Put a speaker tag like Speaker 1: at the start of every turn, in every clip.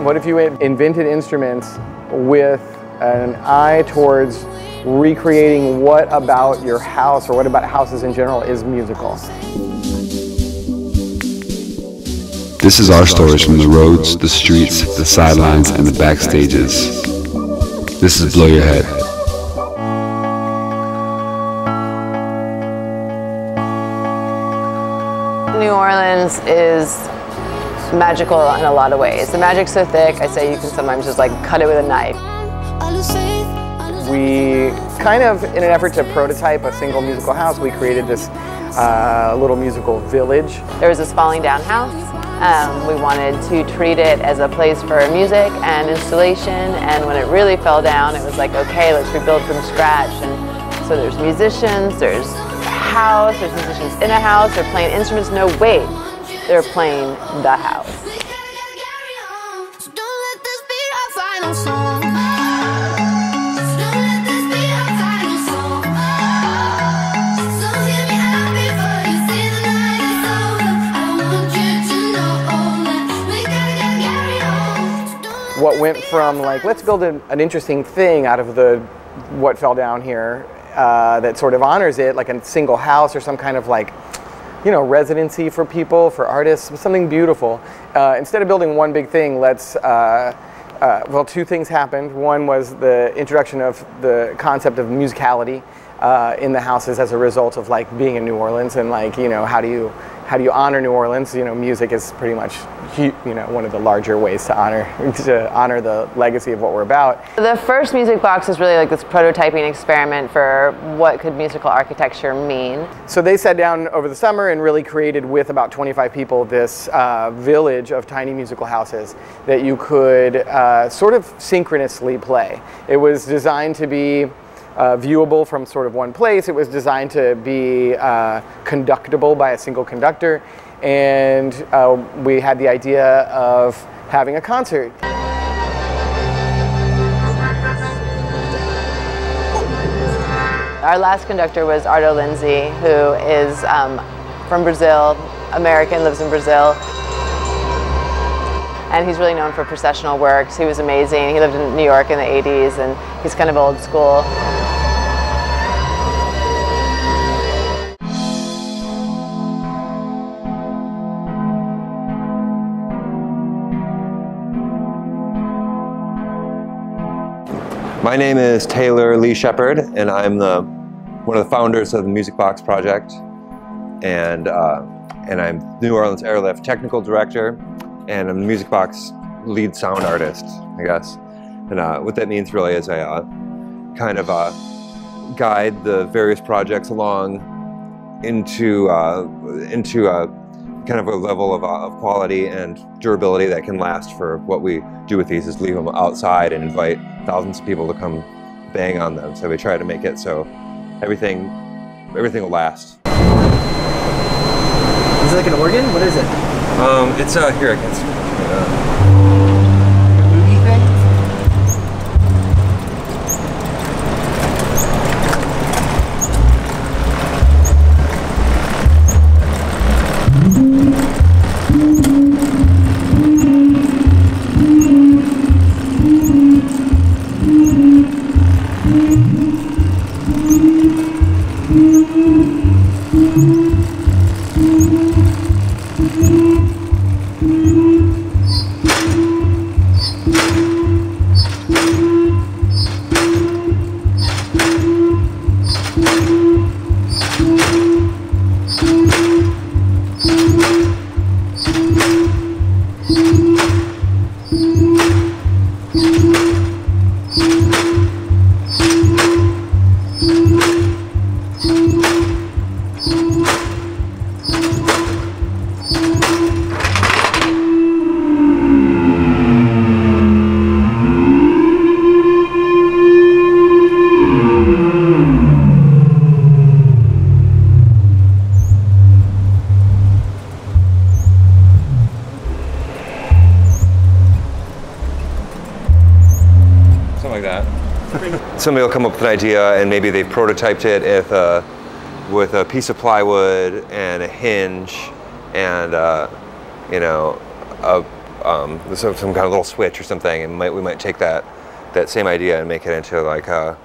Speaker 1: What if you invented instruments with an eye towards recreating what about your house or what about houses in general is musical?
Speaker 2: This is our stories from the roads, the streets, the sidelines, and the backstages. This is Blow Your Head.
Speaker 3: New Orleans is magical in a lot of ways. The magic's so thick, I say you can sometimes just like cut it with a knife.
Speaker 1: We kind of, in an effort to prototype a single musical house, we created this little musical village.
Speaker 3: There was this falling down house. We wanted to treat it as a place for music and installation, and when it really fell down, it was like, okay, let's rebuild from scratch. And so there's musicians, there's a house, there's musicians in a house, they're playing instruments. No, wait, they're playing the house.
Speaker 1: What went from like, let's build an interesting thing out of what fell down here that sort of honors it, like a single house or some kind of like, you know, residency for people, for artists, something beautiful. Instead of building one big thing, well, two things happened. One was the introduction of the concept of musicality in the houses as a result of like being in New Orleans, and like, you know, how do you honor New Orleans? You know, music is pretty much, you know, one of the larger ways to honor the legacy of what we're about.
Speaker 3: The first music box is really like this prototyping experiment for what could musical architecture mean.
Speaker 1: So they sat down over the summer and really created, with about 25 people, this village of tiny musical houses that you could sort of synchronously play. It was designed to be viewable from sort of one place. It was designed to be conductable by a single conductor, and we had the idea of having a concert.
Speaker 3: Our last conductor was Ardo Lindsay, who is from Brazil, American, lives in Brazil. And he's really known for processional works. He was amazing. He lived in New York in the 80s, and he's kind of old school.
Speaker 4: My name is Taylor Lee Shepard, and I'm one of the founders of the Music Box Project, and I'm New Orleans Airlift Technical Director, and I'm the Music Box lead sound artist, I guess. And what that means really is I kind of guide the various projects along into kind of a level of quality and durability that can last. For what we do with these is leave them outside and invite thousands of people to come bang on them. So we try to make it so everything will last.
Speaker 5: Is it like an organ? What is it?
Speaker 4: It's here I can see.
Speaker 5: A boogie thing?
Speaker 4: Something like that. Somebody will come up with an idea, and maybe they've prototyped it with a piece of plywood and a hinge and you know, some kind of little switch or something, and we might take that same idea and make it into like a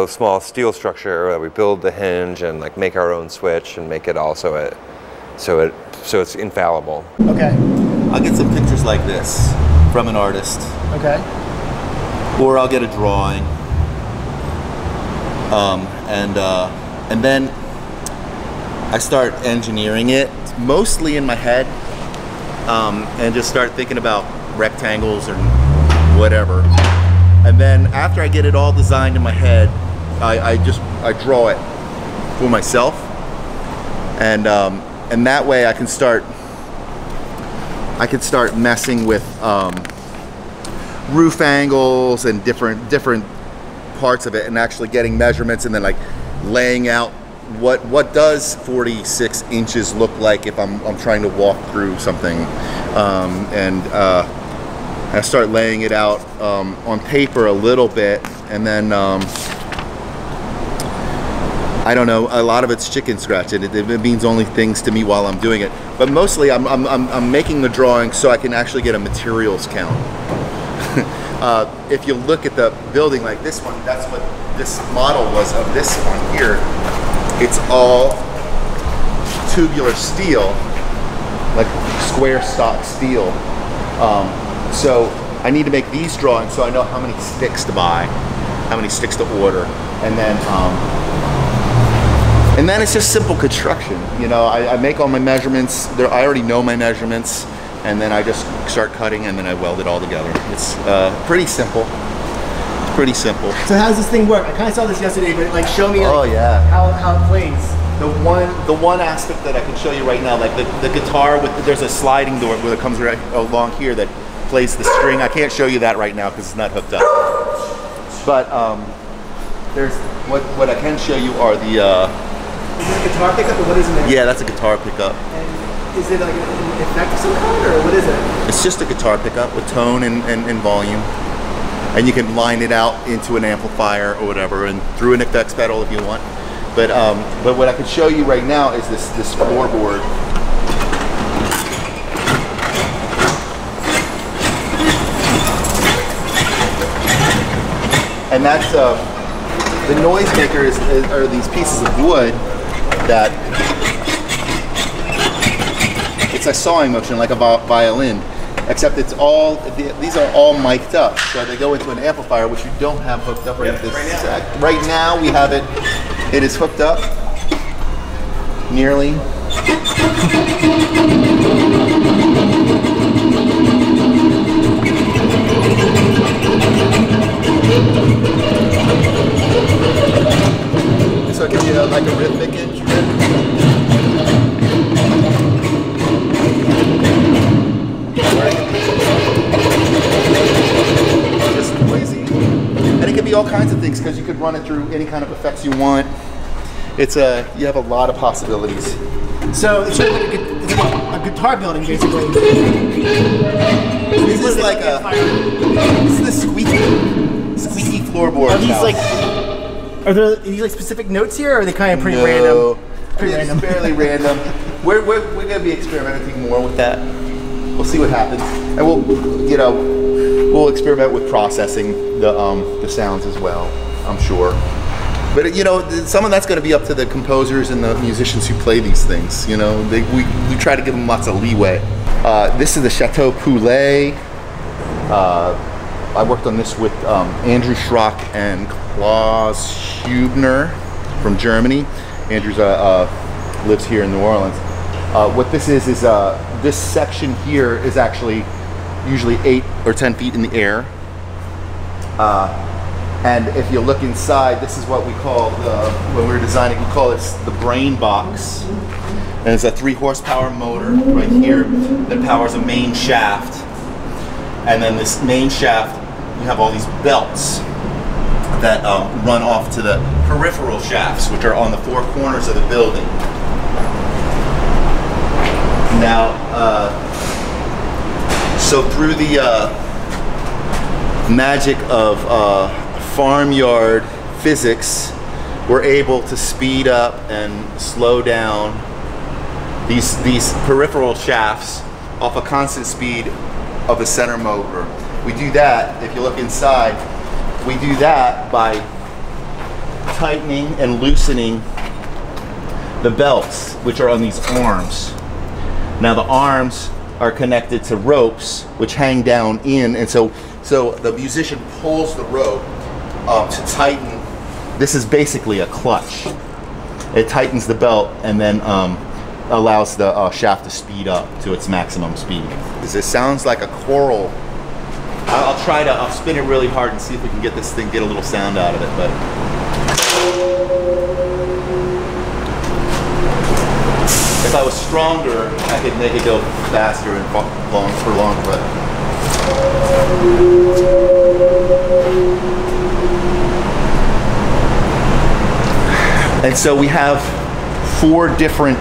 Speaker 4: small steel structure where we build the hinge and like make our own switch and make it also so it's infallible.
Speaker 5: Okay.
Speaker 6: I'll get some pictures like this from an artist.
Speaker 5: Okay.
Speaker 6: Or I'll get a drawing. And then I start engineering it, mostly in my head, and just start thinking about rectangles or whatever. And then after I get it all designed in my head, I draw it for myself, and that way I can start messing with roof angles and different parts of it, and actually getting measurements, and then like laying out what does 46 inches look like if I'm trying to walk through something, and I start laying it out on paper a little bit, and then I don't know, a lot of it's chicken scratch, and it means only things to me while I'm doing it. But mostly I'm making the drawing so I can actually get a materials count. If you look at the building like this one, that's what this model was of this one here. It's all tubular steel, like square stock steel. So I need to make these drawings so I know how many sticks to buy, how many sticks to order, and then it's just simple construction. You know, I make all my measurements. I already know my measurements, and then I just start cutting, and then I weld it all together. It's pretty simple. Pretty simple.
Speaker 5: So how does this thing work? I kind of saw this yesterday, but like show me like,
Speaker 6: oh, yeah.
Speaker 5: how it plays.
Speaker 6: The one aspect that I can show you right now, like the guitar, there's a sliding door where it comes right along here that plays the string. I can't show you that right now because it's not hooked up. But there's what I can show you are the.
Speaker 5: Is it a guitar pickup or what is it? There?
Speaker 6: Yeah, that's a guitar pickup.
Speaker 5: And is it like an effect of some kind, or what is it?
Speaker 6: It's just a guitar pickup with tone and volume. And you can line it out into an amplifier or whatever, and through an effects pedal if you want. But what I can show you right now is this floorboard. And that's the noisemakers are these pieces of wood that it's a sawing motion like a violin. Except it's all, these are all mic'd up. So they go into an amplifier, which you don't have hooked up right this second. Right now we have it, it is hooked up, nearly. So it gives you like a rhythmic instrument. Just noisy, and it can be all kinds of things because you could run it through any kind of effects you want. It's you have a lot of possibilities.
Speaker 5: So it's sort of like a guitar building, basically.
Speaker 6: This is like this is the squeaky floorboard.
Speaker 5: Are these like specific notes here, or are they kind of pretty random? Pretty random.
Speaker 6: Fairly random. We're gonna be experimenting more with that. We'll see what happens, and we'll experiment with processing the sounds as well, I'm sure. But some of that's going to be up to the composers and the musicians who play these things. We try to give them lots of leeway. This is the Chateau Poulet. I worked on this with Andrew Schrock and Klaus Hubner from Germany. Andrew lives here in New Orleans. What this is this section here is actually usually 8 or 10 feet in the air. And if you look inside, this is what we call, when we were designing, we call it the brain box. And it's a 3 horsepower motor right here that powers a main shaft. And then this main shaft, you have all these belts that run off to the peripheral shafts, which are on the 4 corners of the building. Now, so through the magic of farmyard physics, we're able to speed up and slow down these peripheral shafts off a constant speed of the center motor. We do that, if you look inside, we do that by tightening and loosening the belts, which are on these arms. Now the arms are connected to ropes, which hang down in, and so the musician pulls the rope to tighten. This is basically a clutch. It tightens the belt and then allows the shaft to speed up to its maximum speed. It sounds like a choral. I'll spin it really hard and see if we can get this thing, get a little sound out of it. But if I was stronger, I could make it go faster and long, but. And so we have 4 different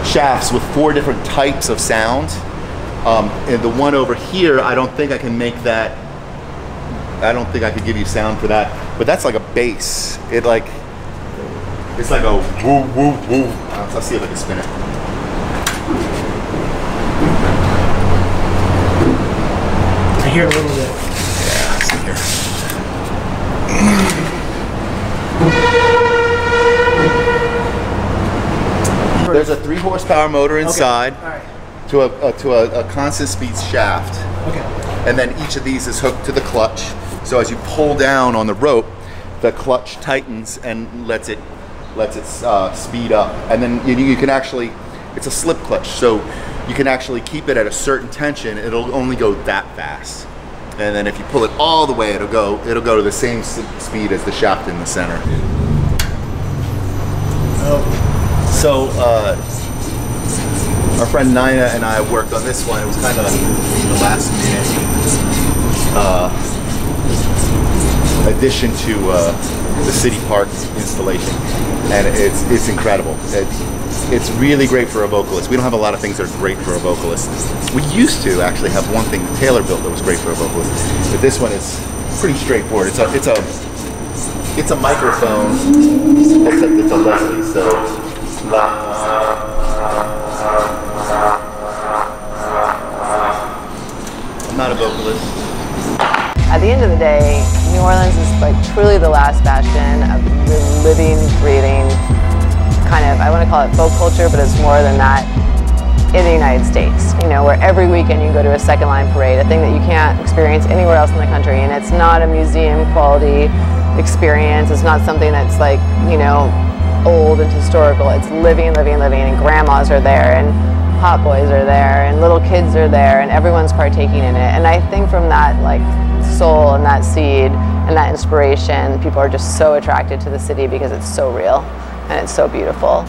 Speaker 6: shafts with 4 different types of sound. And the one over here, I don't think I can make that. I don't think I could give you sound for that. But that's like a bass. It's like a woo woo woo. I'll see if I can spin it.
Speaker 5: I hear a little bit.
Speaker 6: Yeah, let's see here. There's a 3 horsepower motor inside.
Speaker 5: Okay. All right.
Speaker 6: To a constant speed shaft.
Speaker 5: Okay.
Speaker 6: And then each of these is hooked to the clutch. So as you pull down on the rope, the clutch tightens and lets it speed up. And then you can actually, it's a slip clutch, so you can actually keep it at a certain tension. It'll only go that fast. And then if you pull it all the way, it'll go to the same speed as the shaft in the center. So our friend Nina and I worked on this one. It was kind of the last minute addition to the city park installation, and it's incredible. It's really great for a vocalist. We don't have a lot of things that are great for a vocalist. We used to actually have one thing Taylor built that was great for a vocalist, but this one is pretty straightforward. It's a microphone. It's a Leslie, so. I'm not a vocalist.
Speaker 3: At the end of the day, New Orleans is like truly the last bastion of the living, breathing kind of, I want to call it folk culture, but it's more than that in the United States. You know, where every weekend you go to a second line parade, a thing that you can't experience anywhere else in the country, and it's not a museum quality experience. It's not something that's like, you know, old and historical. It's living, living, living, and grandmas are there, and hot boys are there, and little kids are there, and everyone's partaking in it. And I think from that like soul and that seed and that inspiration, people are just so attracted to the city because it's so real and it's so beautiful.